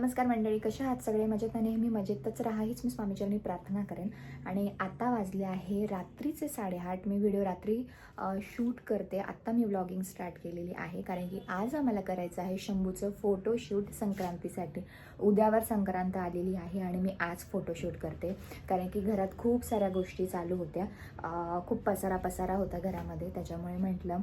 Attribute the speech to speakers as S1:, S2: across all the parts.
S1: नमस्कार मंडळी, कशा आहात सगळे? मजेत ना? नेहमी मजेतच राहा हीच मी स्वामीचरणी प्रार्थना करेन. आणि आता वाजले आहे रात्रीचे 8:30. मी व्हिडिओ रात्री शूट करते. आत्ता मी व्लॉगिंग स्टार्ट केलेली आहे कारण की आज आम्हाला करायचं आहे शंभूचं फोटोशूट संक्रांतीसाठी. उद्यावर संक्रांत आलेली आहे आणि मी आज फोटोशूट करते कारण की घरात खूप साऱ्या गोष्टी चालू होत्या. खूप पसारा होता घरामध्ये, त्याच्यामुळे म्हटलं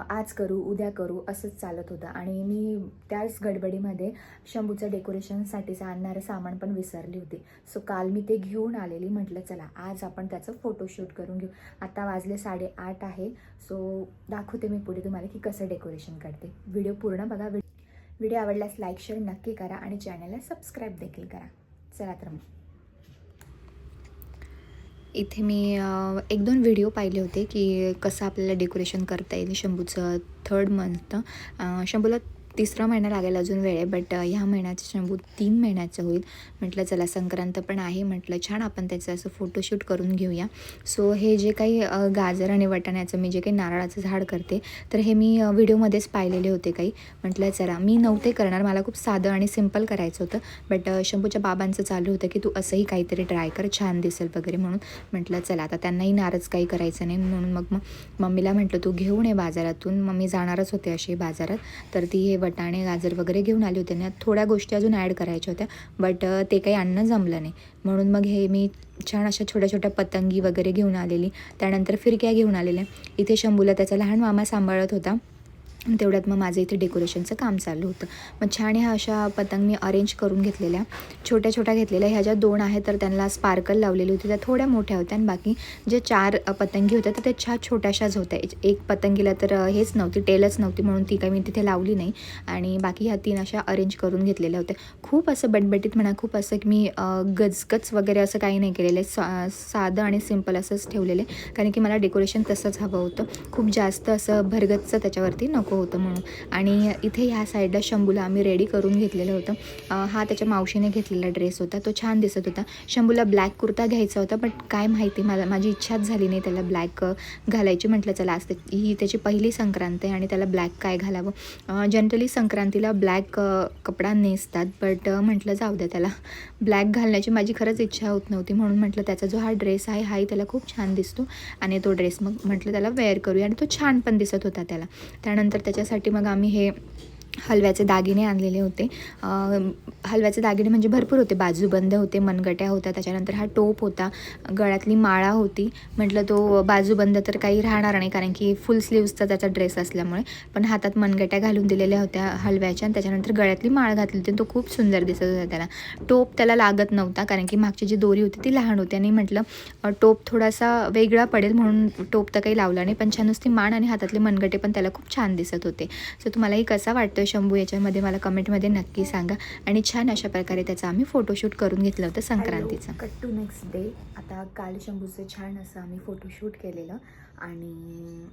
S1: आज करू उद्या करू असंच चालत होतं. आणि मी त्याच गडबडीमध्ये शंभूचं डेकोरेशनसाठीचं आणणारं सामान पण विसरली होती. सो काल मी ते घेऊन आलेली. म्हटलं चला आज आपण त्याचं फोटोशूट करून घेऊ. आता वाजले 8:30 आहे. सो दाखवते मी पुढे तुम्हाला की कसं डेकोरेशन करते. व्हिडिओ पूर्ण बघा. व्हिडिओ आवडल्यास लाईक शेअर नक्की करा आणि चॅनलला सबस्क्राईब देखील करा. चला तर मग. इथे मी 1-2 व्हिडिओ पाहिले होते की कसं आपल्याला डेकोरेशन करता येईल शंभूचं 3rd मंथ. शंभूला 3रा महिना लागेल, अजून वेळ आहे. बट ह्या महिन्याचं शंभू 3 महिन्याचं होईल. म्हटलं चला संक्रांत पण आहे, म्हटलं छान आपण त्याचं असं फोटोशूट करून घेऊया. सो हे जे काही गाजर आणि वाटाण्याचं मी जे काही नारळाचं झाड करते तर हे मी व्हिडिओमध्येच पाहिलेले होते काही. म्हटलं चला मी नव्हते करणार, मला खूप साधं आणि सिम्पल करायचं होतं. बट शंभूच्या बाबांचं चालू होतं की तू असंही काहीतरी ट्राय कर, छान दिसेल वगैरे म्हणून. म्हटलं चला आता त्यांनाही नाराज काही करायचं नाही म्हणून मग मम्मीला म्हटलं तू घेऊन ये बाजारातून. मम्मी जाणारच होते अशी बाजारात, तर ती हे वटाणे गाजर वगैरे घेऊन आले होते ना. थोड्या गोष्टी अजून ॲड करायच्या होत्या बट ते काही आणणं जमलं नाही. म्हणून मग हे मी छान अशा छोट्या छोट्या पतंगी वगैरे घेऊन आलेली. त्यानंतर फिरक्या घेऊन आलेल्या. इथे शंभूला त्याचा लहान मामा सांभाळत होता, तेवढ्यात मग माझं इथे डेकोरेशनचं काम चालू होतं. मग छान ह्या अशा पतंग मी अरेंज करून घेतलेल्या, छोट्या छोट्या घेतलेल्या. ह्या ज्या 2 आहेत तर त्यांना स्पार्कल लावलेली होती, त्या थोड्या मोठ्या होत्या. आणि बाकी जे 4 पतंगी होत्या तर त्या छोट्याशाच होत्या. एक पतंगीला तर हेच नव्हती, टेलच नव्हती म्हणून ती काही मी तिथे लावली नाही. आणि बाकी ह्या 3 अशा अरेंज करून घेतलेल्या होत्या. खूप असं बटबटीत म्हणा, खूप असं की मी गचगच वगैरे असं काही नाही केलेलं आहे. साधं आणि सिम्पल असंच ठेवलेलं आहे कारण की मला डेकोरेशन तसंच हवं होतं. खूप जास्त असं भरगतचं त्याच्यावरती नको होतं म्हणून. आणि इथे ह्या साईडला शंभूला आम्ही रेडी करून घेतलेलं होतं. हा त्याच्या मावशीने घेतलेला ड्रेस होता, तो छान दिसत होता. शंभूला ब्लॅक कुर्ता घ्यायचा होता बट काय माहिती माझी इच्छाच झाली नाही त्याला ब्लॅक घालायची. म्हटलं चला आज ही त्याची पहिली संक्रांत आहे आणि त्याला ब्लॅक काय घालावं. जनरली संक्रांतीला ब्लॅक कपडा नेसतात बट म्हटलं जाऊ द्या, त्याला ब्लॅक घालण्याची माझी खरंच इच्छा होत नव्हती. म्हणून म्हटलं त्याचा जो हा ड्रेस आहे हाही त्याला खूप छान दिसतो आणि तो ड्रेस मग म्हटलं त्याला वेअर करूया. आणि तो छान पण दिसत होता त्याला. त्यानंतर त्याच्यासाठी मग आम्ही हे हलव्याचे दागिने आणलेले होते. हलव्याचे दागिने म्हणजे भरपूर होते, बाजूबंद होते, मनगट्या होत्या, त्याच्यानंतर हा टोप होता, गळ्यातली माळा होती. म्हटलं तो बाजूबंद तर काही राहणार नाही कारण की फुल स्लीव्सचा त्याचा ड्रेस असल्यामुळे. पण हातात मनगट्या घालून दिलेल्या होत्या हलव्याच्या आणि त्याच्यानंतर गळ्यातली माळ घातली होती. तो खूप सुंदर दिसत होता त्याला. टोप त्याला लागत नव्हता कारण की मागची जी दोरी होती ती लहान होती आणि म्हटलं टोप थोडासा वेगळा पडेल म्हणून टोप तर काही लावला नाही. पण छान नुसती मान आणि हातातले मनगटे पण त्याला खूप छान दिसत होते. सो तुम्हालाही कसा वाटतो शंभू याच्यामध्ये मला कमेंटमध्ये नक्की सांगा. आणि छान अशा प्रकारे त्याचा आम्ही फोटोशूट करून घेतलं होतं संक्रांतीचं. Cut to next day. आता काल शंभूचं छान असं आम्ही फोटोशूट केलेलं आणि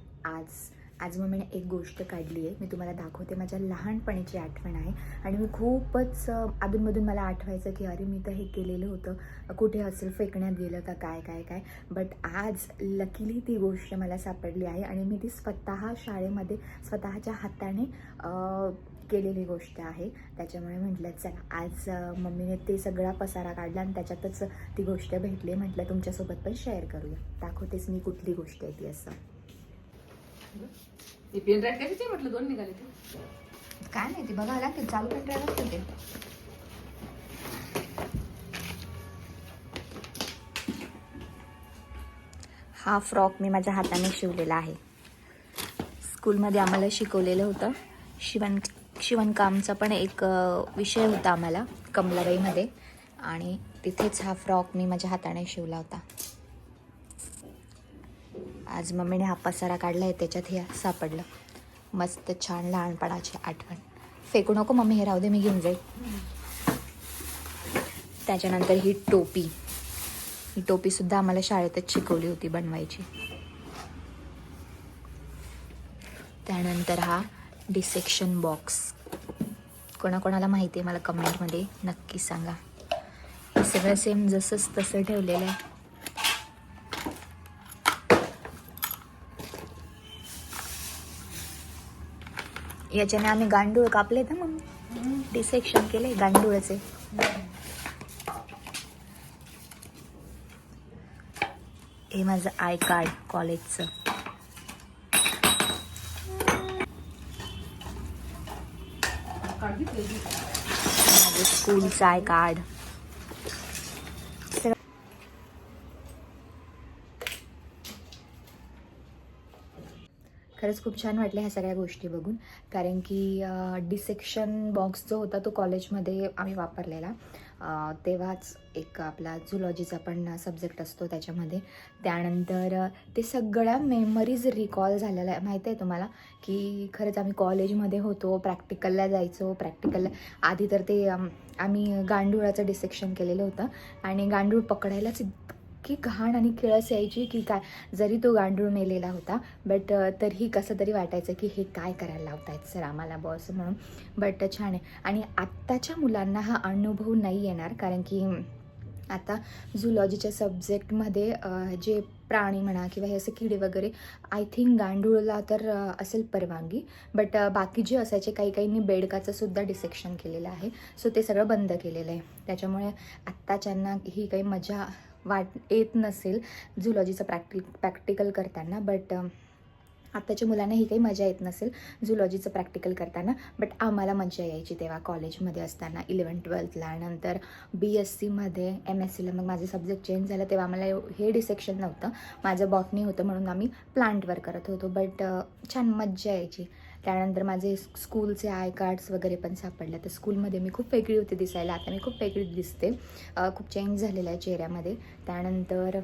S1: आज मग मी एक गोष्ट काढली आहे, मी तुम्हाला दाखवते. माझ्या लहानपणीची आठवण आहे आणि मी खूपच अधूनमधून मला आठवायचं की अरे मी तर हे केलेलं होतं, कुठे असेल, फेकण्यात गेलं का काय. बट आज लकीली ती गोष्ट मला सापडली आहे आणि मी ती स्वतः शाळेमध्ये स्वतःच्या हाताने केलेली गोष्ट आहे. त्याच्यामुळे म्हटलं चला आज मम्मीने ते सगळा पसारा काढला आणि त्याच्यातच ती गोष्ट भेटली. म्हटलं तुमच्यासोबत पण शेअर करूया. दाखवतेच मी कुठली गोष्ट आहे ती. असं
S2: म्हटलं 2 निघाले ते
S1: काय नाही, ते बघावं लागते, चालू पण करायला लागते ते. हा फ्रॉक मी माझ्या हाताने शिवलेला आहे. स्कूलमध्ये आम्हाला शिकवलेलं होतं. शिवणकामचा पण एक विषय होता आम्हाला कमलाबाईमध्ये आणि तिथेच हा फ्रॉक मी माझ्या हाताने शिवला होता. आज मम्मीने हा पसारा काढला आहे, त्याच्यात हे सापडलं. मस्त छान लहानपणाची आठवण. फेकू नको मम्मी, हे राहू दे, मी घेऊन जाईल. त्याच्यानंतर ही टोपीसुद्धा आम्हाला शाळेतच शिकवली होती बनवायची. त्यानंतर हा डिसेक्शन बॉक्स. कोणाकोणाला माहिती आहे मला कमेंटमध्ये नक्की सांगा. हे सगळं सेम जसंच तसं ठेवलेलं आहे. याच्याने आम्ही गांडूळ कापले ना मग. डिसेक्शन केले गांडूळचे. हे माझं आय कार्ड कॉलेजचं. माझं स्कूलचं आय कार्ड. खरंच खूप छान वाटलं ह्या सगळ्या गोष्टी बघून, कारण की डिसेक्शन बॉक्स जो होता तो कॉलेजमध्ये आम्ही वापरलेला. तेव्हाच एक आपला झुलॉजीचा पण सब्जेक्ट असतो त्याच्यामध्ये. त्यानंतर ते सगळ्या मेमरीज रिकॉल झालेल्या आहे. माहीत आहे तुम्हाला की खरंच आम्ही कॉलेजमध्ये होतो, प्रॅक्टिकलला जायचो. प्रॅक्टिकलला आधी तर ते आम्ही गांडुळाचं डिसेक्शन केलेलं होतं आणि गांडूळ पकडायलाच की घाण आणि किळस यायची की काय, जरी तो गांडूळ मेलेला होता बट तरीही कसं तरी वाटायचं की हे काय करायला लावतायत सर आम्हाला बॉस म्हणून. बट छान आहे. आणि आत्ताच्या मुलांना हा अनुभव नाही येणार, कारण की आता झुलॉजीच्या सब्जेक्टमध्ये जे प्राणी म्हणा किंवा हे असे किडे वगैरे, आय थिंक गांडूळला तर असेल परवानगी, बट बाकी जे असायचे काही काहींनी बेडकाचं सुद्धा डिसेक्शन केलेलं आहे. सो ते सगळं बंद केलेलं आहे. त्याच्यामुळे आत्ताच्यांना ही काही मजा येत नसेल झुलॉजीचं प्रॅक्टिकल करताना. बट आत्ताच्या मुलांना ही काही मजा येत नसेल झुलॉजीचं प्रॅक्टिकल करताना. बट आम्हाला मजा यायची तेव्हा कॉलेजमध्ये असताना 11th-12thला. नंतर BScमध्ये MScला मग माझे सब्जेक्ट चेंज झालं तेव्हा आम्हाला हे डिसेक्शन नव्हतं. माझं बॉटनी होतं म्हणून आम्ही प्लांटवर करत होतो. बट छान मज्जा यायची. त्यानंतर माझे स्कूलचे आय कार्ड्स वगैरे पण सापडले. तर स्कूलमध्ये मी खूप वेगळी होती दिसायला, आता मी खूप वेगळी दिसते. खूप चेंज झालेला आहे चेहऱ्यामध्ये. त्यानंतर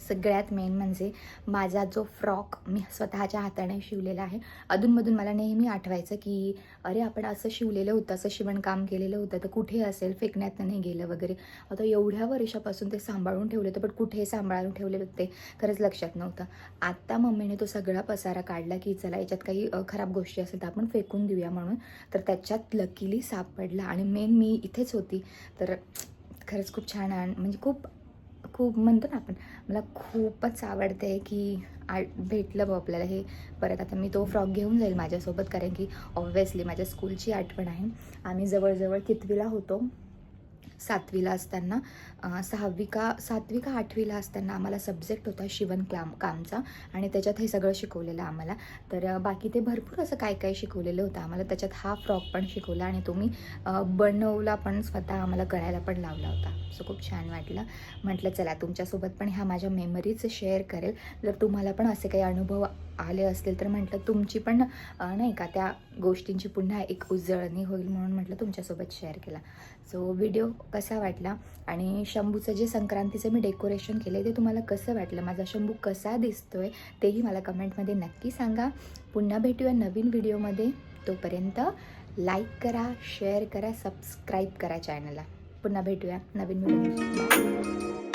S1: सगळ्यात मेन म्हणजे माझा जो फ्रॉक मी स्वतःच्या हाताने शिवलेला आहे. अधूनमधून मला नेहमी आठवायचं की अरे आपण असं शिवलेलं होतं, असं शिवणकाम केलेलं होतं, तर कुठे असेल, फेकण्यात नाही गेलं वगैरे. आता एवढ्या वर्षापासून ते सांभाळून ठेवलं होतं, बट कुठे सांभाळून ठेवलेलं होतं ते खरंच लक्षात नव्हतं. आत्ता मम्मीने तो सगळा पसारा काढला की चला याच्यात काही खराब गोष्टी असेल तर आपण फेकून देऊया म्हणून. तर त्याच्यात लकीली सापडला आणि मेन मी इथेच होती. तर खरंच खूप छान म्हणजे खूप खूप म्हणतो ना आपण, मला खूपच आवडते की भेटलं बघ आपल्याला हे परत. आता मी तो फ्रॉक घेऊन जाईल माझ्यासोबत, कारण की ऑब्व्हियसली माझ्या स्कूलची आठवण आहे. आम्ही जवळजवळ कितवीला होतो, 7वीला असताना, 7वी का 8वीला असताना आम्हाला सब्जेक्ट होता कामचा आणि त्याच्यात हे सगळं शिकवलेलं आम्हाला. तर बाकी ते भरपूर असं काय काय शिकवलेलं होतं आम्हाला. त्याच्यात हा फ्रॉक पण शिकवला आणि तो मी बनवला पण स्वतः, आम्हाला करायला पण लावला होता. सो खूप छान वाटलं. म्हटलं चला तुमच्यासोबत पण ह्या माझ्या मेमरीज शेअर करेल. जर तुम्हाला पण असे काही अनुभव आले असतील तर म्हटलं तुमची पण नाही का त्या गोष्टींची पुन्हा एक उजळणी होईल म्हणून म्हटलं तुमच्यासोबत शेअर केला. सो व्हिडिओ कसा वाटला आणि शंभूचं जे संक्रांतीचं मी डेकोरेशन केलं ते तुम्हाला कसं वाटलं, माझा शंभू कसा दिसतोय तेही मला कमेंटमध्ये नक्की सांगा. पुन्हा भेटूया नवीन व्हिडिओमध्ये. तोपर्यंत लाईक करा, शेअर करा, सबस्क्राईब करा चॅनलला. पुन्हा भेटूया नवीन व्हिडिओ.